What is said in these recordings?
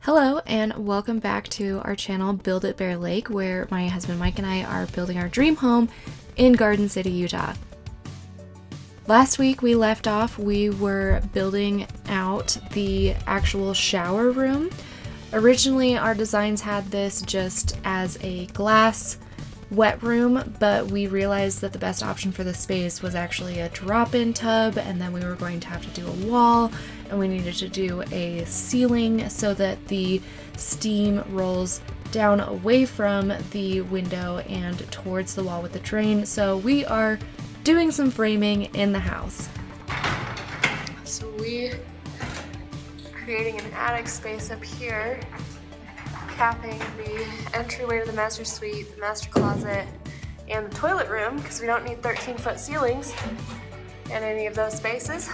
Hello and welcome back to our channel Build It Bear Lake, where my husband Mike and I are building our dream home in Garden City, Utah. Last week we left off, we were building out the actual shower room. Originally our designs had this just as a glass wet room, but we realized that the best option for the space was actually a drop-in tub, and then we were going to have to do a wall, and we needed to do a ceiling so that the steam rolls down away from the window and towards the wall with the drain. So we are doing some framing in the house. So we are creating an attic space up here, capping the entryway to the master suite, the master closet, and the toilet room, because we don't need 13-foot ceilings in any of those spaces.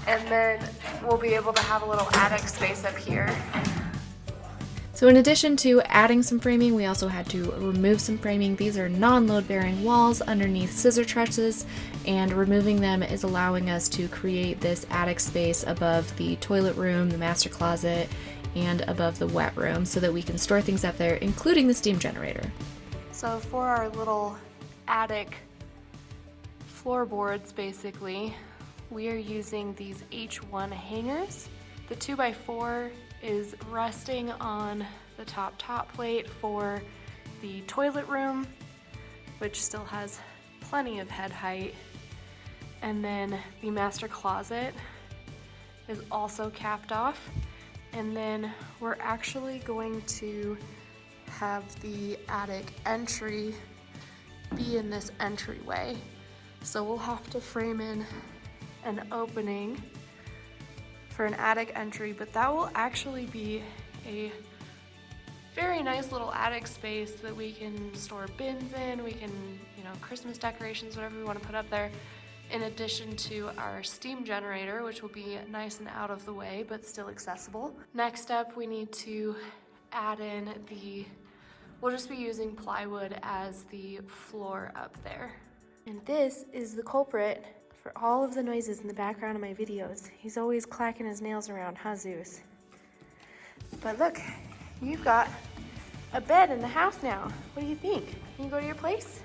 And then we'll be able to have a little attic space up here. So in addition to adding some framing, we also had to remove some framing. These are non-load bearing walls underneath scissor trusses, and removing them is allowing us to create this attic space above the toilet room, the master closet, and above the wet room so that we can store things up there, including the steam generator. So for our little attic floorboards, basically, we are using these H1 hangers. The 2x4 is resting on the top plate for the toilet room, which still has plenty of head height. And then the master closet is also capped off. And then we're actually going to have the attic entry be in this entryway. So we'll have to frame in an opening for an attic entry, but that will actually be a very nice little attic space that we can store bins in, we can, Christmas decorations, whatever we want to put up there, in addition to our steam generator, which will be nice and out of the way, but still accessible. Next up, we need to add in we'll just be using plywood as the floor up there. And this is the culprit for all of the noises in the background of my videos. He's always clacking his nails around, huh, Zeus? But look, you've got a bed in the house now. What do you think? Can you go to your place?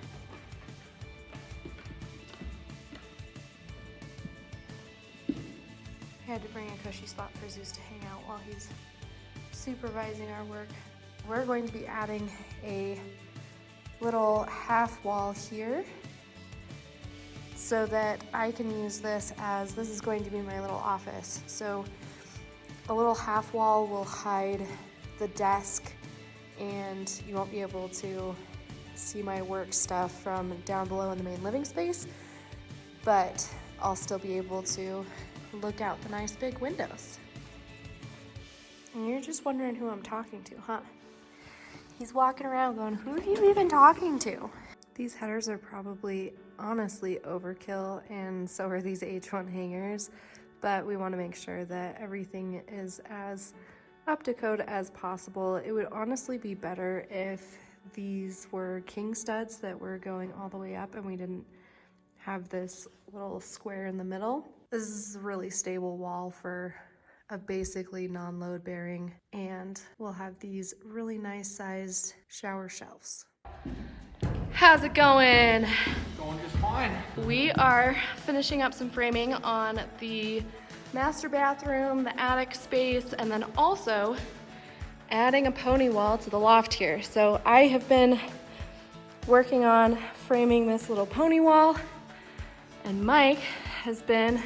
I had to bring a cushy spot for Zeus to hang out while he's supervising our work. We're going to be adding a little half wall here, so that I can use this is going to be my little office. So a little half wall will hide the desk, and you won't be able to see my work stuff from down below in the main living space, but I'll still be able to look out the nice big windows. And you're just wondering who I'm talking to, huh? He's walking around going, who are you even talking to? These headers are probably honestly overkill, and so are these H1 hangers, but we want to make sure that everything is as up to code as possible. It would honestly be better if these were king studs that were going all the way up and we didn't have this little square in the middle. This is a really stable wall for a basically non-load bearing, and we'll have these really nice sized shower shelves. How's it going? Going just fine. We are finishing up some framing on the master bathroom, the attic space, and then also adding a pony wall to the loft here. So I have been working on framing this little pony wall, and Mike has been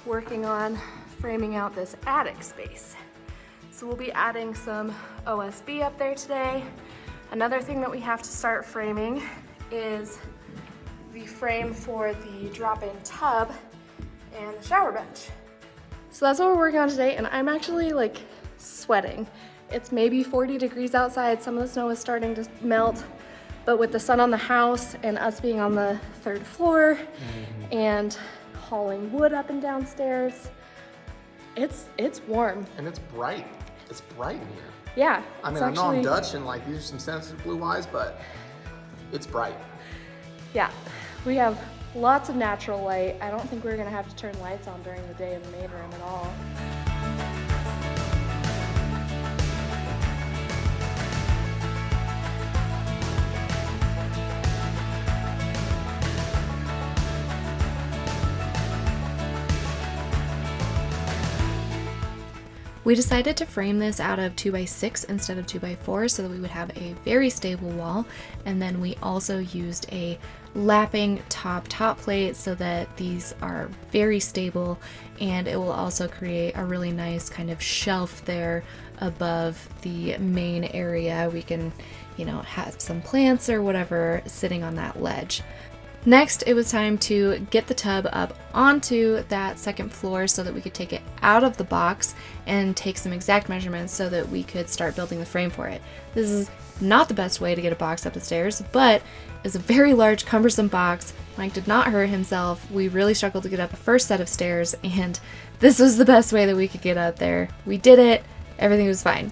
working on framing out this attic space. So we'll be adding some OSB up there today. Another thing that we have to start framing is the frame for the drop-in tub and the shower bench. So that's what we're working on today, and I'm actually sweating. It's maybe 40 degrees outside. Some of the snow is starting to melt, but with the sun on the house and us being on the 3rd floor and hauling wood up and downstairs, it's warm. And it's bright. It's bright in here. Yeah. I mean, I know I'm Dutch and these are some sensitive blue eyes, but it's bright. Yeah, we have Lots of natural light. I don't think we're gonna have to turn lights on during the day in the main room at all. We decided to frame this out of 2x6 instead of 2x4 so that we would have a very stable wall, and then we also used a lapping top plate so that these are very stable, and it will also create a really nice kind of shelf there above the main area. We can, you know, have some plants or whatever sitting on that ledge. Next, it was time to get the tub up onto that second floor so that we could take it out of the box and take some exact measurements so that we could start building the frame for it. This is not the best way to get a box up the stairs, but it's a very large, cumbersome box. Mike did not hurt himself. We really struggled to get up the first set of stairs, and this was the best way that we could get up there. We did it. Everything was fine.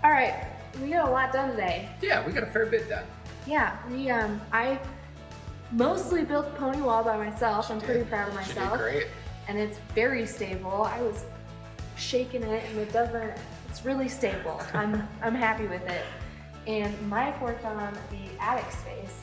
All right. We got a lot done today. Yeah, we got a fair bit done. Yeah, I mostly built the pony wall by myself. I'm pretty proud of She did myself. great. And it's very stable. I was shaking it and it's really stable. I'm happy with it. And Mike worked on the attic space.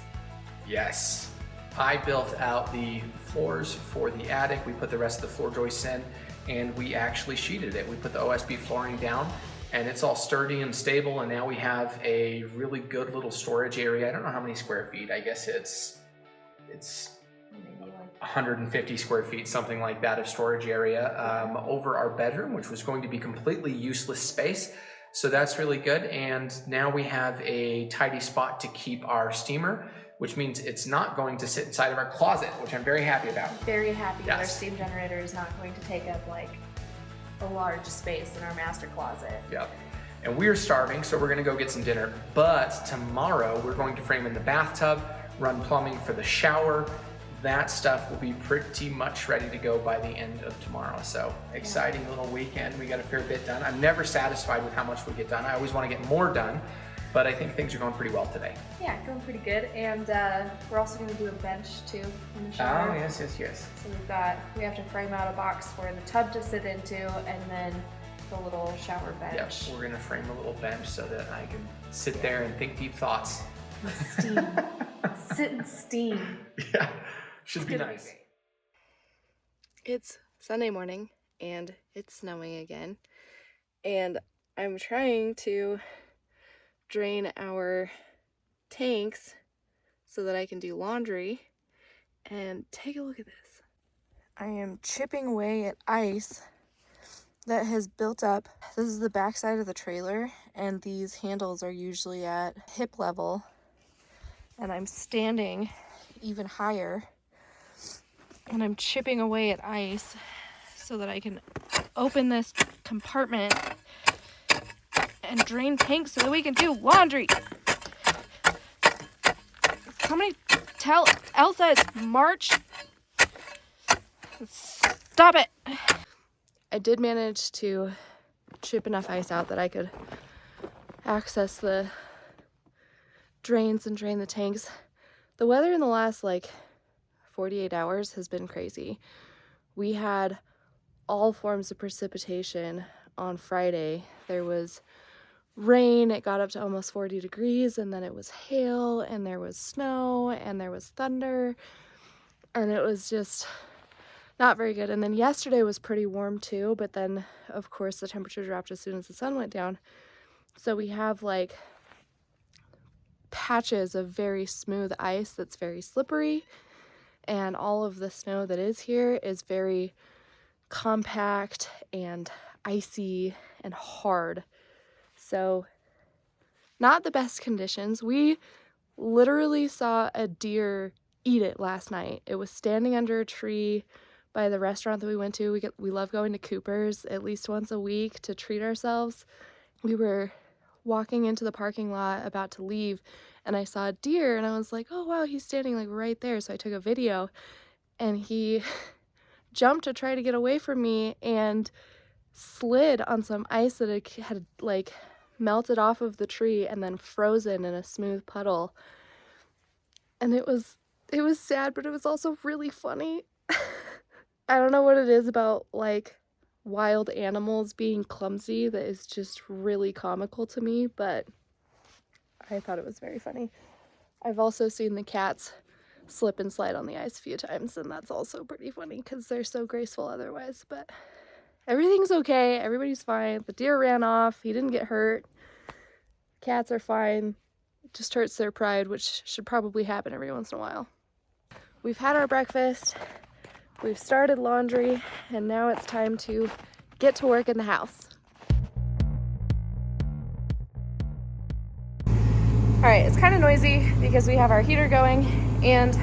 Yes. I built out the floors for the attic. We put the rest of the floor joists in, and we actually sheeted it. We put the OSB flooring down, and it's all sturdy and stable, and now we have a really good little storage area. I don't know how many square feet. I guess it's Maybe like 150 square feet, something like that, of storage area over our bedroom, which was going to be completely useless space. So that's really good. And now we have a tidy spot to keep our steamer, which means it's not going to sit inside of our closet, which I'm very happy about. very happy that our Yes. steam generator is not going to take up like a large space in our master closet. Yep. And we're starving, so we're gonna go get some dinner. But tomorrow we're going to frame in the bathtub, run plumbing for the shower. That stuff will be pretty much ready to go by the end of tomorrow. So exciting little weekend. We got a fair bit done. I'm never satisfied with how much we get done. I always want to get more done, but I think things are going pretty well today. Yeah, going pretty good. And we're also going to do a bench too in the shower. Oh, yes. So we have to frame out a box for the tub to sit into, and then the little shower Yep, bench. we're gonna frame a little bench so that I can sit there and think deep thoughts. Steam. Sit and steam. Yeah, should be It's gonna nice. great. It's Sunday morning and it's snowing again, and I'm trying to drain our tanks so that I can do laundry. And take a look at this. I am chipping away at ice that has built up. This is the back side of the trailer, and these handles are usually at hip level, and I'm standing even higher, and I'm chipping away at ice so that I can open this compartment and drain tanks so that we can do laundry. Somebody tell Elsa it's March. Stop it. I did manage to chip enough ice out that I could access the drains and drain the tanks. The weather in the last 48 hours has been crazy. We had all forms of precipitation on Friday. There was rain, it got up to almost 40 degrees, and then it was hail, and there was snow, and there was thunder, and it was just not very good. And then yesterday was pretty warm too, but then of course the temperature dropped as soon as the sun went down. So we have patches of very smooth ice that's very slippery, and all of the snow that is here is very compact and icy and hard. So not the best conditions. We literally saw a deer eat it last night. It was standing under a tree by the restaurant that we went to. We love going to Cooper's at least once a week to treat ourselves. We were walking into the parking lot about to leave, and I saw a deer, and I was like, oh wow, he's standing right there. So I took a video, and he jumped to try to get away from me and slid on some ice that had melted off of the tree and then frozen in a smooth puddle. And it was sad, but it was also really funny. I don't know what it is about like wild animals being clumsy that is just really comical to me, but I thought it was very funny. I've also seen the cats slip and slide on the ice a few times, and that's also pretty funny because they're so graceful otherwise, but everything's okay. Everybody's fine. The deer ran off. He didn't get hurt. Cats are fine. It just hurts their pride, which should probably happen every once in a while. We've had our breakfast. We've started laundry, and now it's time to get to work in the house. All right, it's kind of noisy because we have our heater going and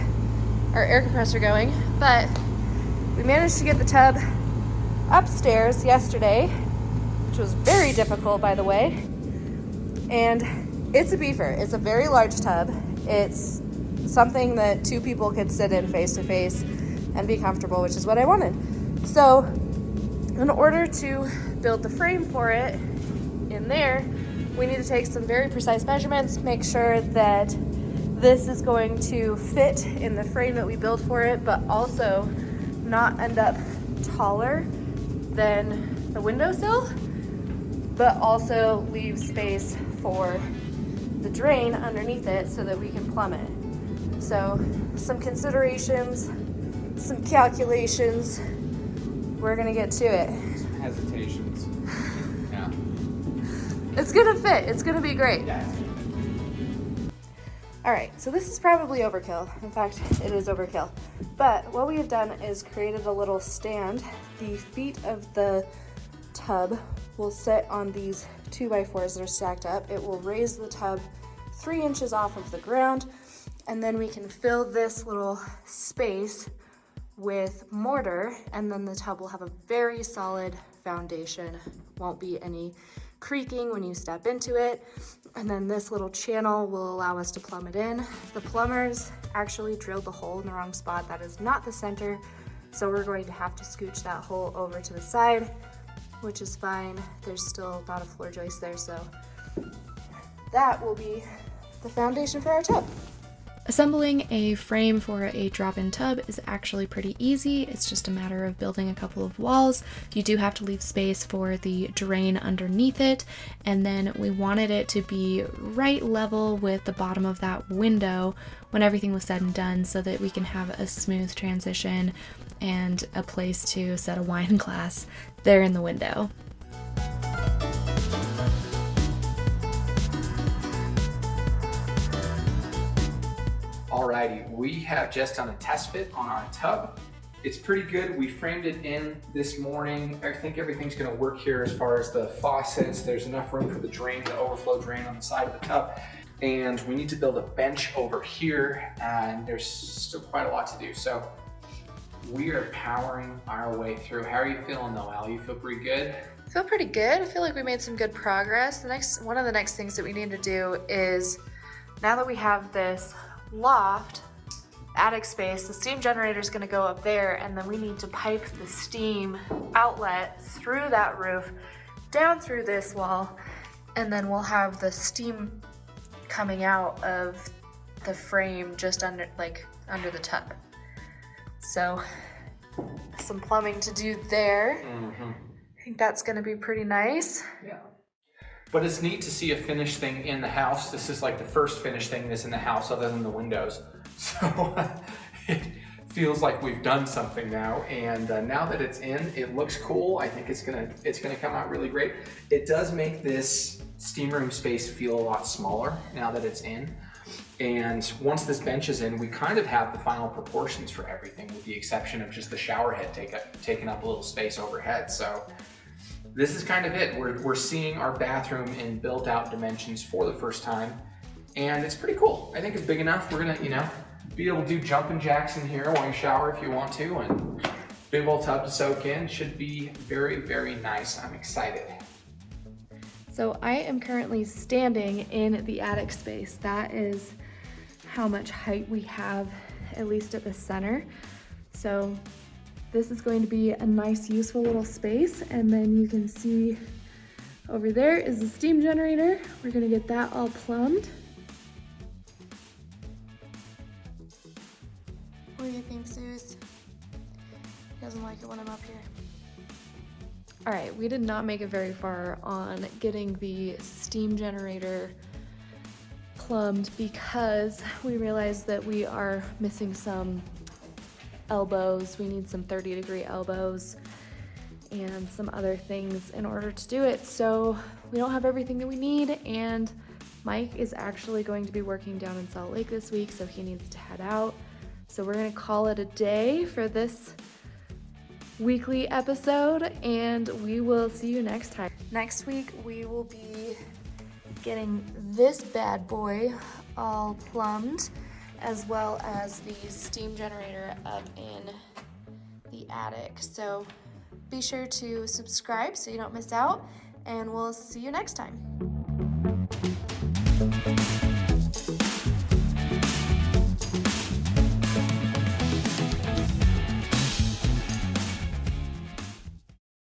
our air compressor going, but we managed to get the tub upstairs yesterday, which was very difficult, by the way. And it's a beefer. It's a very large tub. It's something that two people could sit in face to face and be comfortable, which is what I wanted. So in order to build the frame for it in there, we need to take some very precise measurements, make sure that this is going to fit in the frame that we build for it, but also not end up taller than the windowsill, but also leave space for the drain underneath it so that we can plumb it. So some considerations, some calculations. We're gonna get to it. Hesitations. Yeah. It's gonna fit. It's gonna be great. Yeah. All right, so this is probably overkill. In fact, it is overkill. But what we have done is created a little stand. The feet of the tub will sit on these 2x4s that are stacked up. It will raise the tub 3 inches off of the ground, and then we can fill this little space with mortar, and then the tub will have a very solid foundation. Won't be any creaking when you step into it. And then this little channel will allow us to plumb it in. The plumbers actually drilled the hole in the wrong spot. That is not the center. So we're going to have to scooch that hole over to the side, which is fine. There's still not a floor joist there, so that will be the foundation for our tub. Assembling a frame for a drop-in tub is actually pretty easy. It's just a matter of building a couple of walls. You do have to leave space for the drain underneath it, and then we wanted it to be right level with the bottom of that window when everything was said and done so that we can have a smooth transition and a place to set a wine glass there in the window. Alrighty, we have just done a test fit on our tub. It's pretty good. We framed it in this morning. I think everything's gonna work here as far as the faucets. There's enough room for the drain, the overflow drain on the side of the tub. And we need to build a bench over here, and there's still quite a lot to do. So we are powering our way through. How are you feeling though, Al? You feel pretty good? I feel pretty good. I feel like we made some good progress. One of the next things that we need to do is, now that we have this loft, attic space, the steam generator is going to go up there, and then we need to pipe the steam outlet through that roof, down through this wall, and then we'll have the steam coming out of the frame just under the tub. So some plumbing to do there. I think that's going to be pretty nice. Yeah. But it's neat to see a finished thing in the house. This is like the first finished thing that's in the house other than the windows. So it feels like we've done something now. And now that it's in, it looks cool. I think it's gonna come out really great. It does make this steam room space feel a lot smaller now that it's in. And once this bench is in, we kind of have the final proportions for everything, with the exception of just the shower head taking up a little space overhead. So this is kind of it. We're seeing our bathroom in built out dimensions for the first time, and it's pretty cool. I think it's big enough. We're gonna, be able to do jumping jacks in here while you shower if you want to, and big old tub to soak in. Should be very, very nice. I'm excited. So I am currently standing in the attic space. That is how much height we have, at least at the center. So this is going to be a nice, useful little space. And then you can see over there is the steam generator. We're gonna get that all plumbed. do you think, Zeus? He doesn't like it when I'm up here. All right, we did not make it very far on getting the steam generator plumbed because we realized that we are missing some elbows. We need some 30-degree elbows and some other things in order to do it. So we don't have everything that we need, and Mike is actually going to be working down in Salt Lake this week, so he needs to head out. So we're gonna call it a day for this weekly episode, and we will see you next time. Next week, we will be getting this bad boy all plumbed, as well as the steam generator up in the attic. So be sure to subscribe so you don't miss out, and we'll see you next time.